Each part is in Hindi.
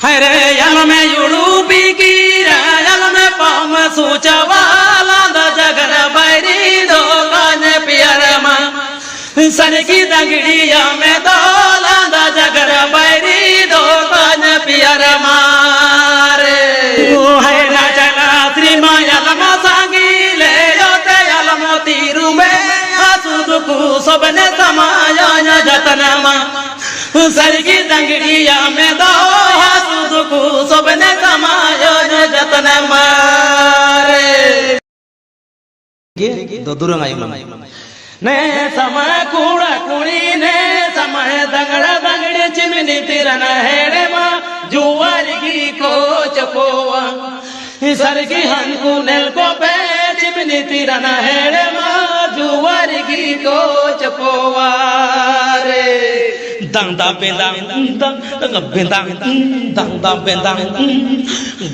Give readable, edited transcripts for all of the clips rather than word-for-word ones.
हरे यल में युड़ूबी कीरा यल में पाम सूचवाला द जगर बैरी दो काने पियरमा सर की दंगड़िया में दोला द जगर बैरी दो काने पियरमा रे ओ है ना चला श्रीमा यल मा सांगी ले योते यल मोती रूबे आसुदुकु सबने समाया जतनमा सर की दंगड़िया में दो हासुदुकु सबने समायो जतन मारे दो दुरंग आयु ने समय कूड़ा कुड़ी ने समय दंगड़ा दंगड़ी चिमनी तिरन हेड़े मा जुआर की को चपोवा सर की हनकू नेल को पे चिमनी तिरन हेड़े मा जुआर की को चपोवा रे dang da bendang dang bendang dang da bendang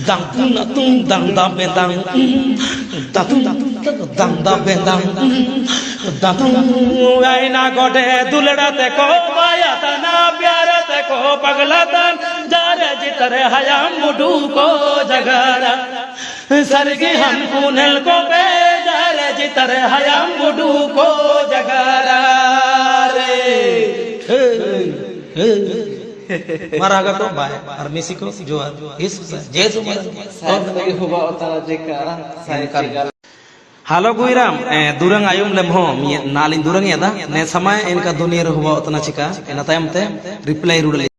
dang na tung dang da bendang dang da bendang dang ai na gode dulड़ते को पाया ना प्यारते को पगलतन जारे जितरे हयाम मुडू को जगरा सरगी हम कुनल को पे जारे जितरे हयाम मुडू को जगरा रे Maraga to bae ar Mexico joar Yesus Jesus Halo Guiram durang ayum lemho nalin durang ya da ne samay inka dunia huwa utna chika ena tayam te reply rudal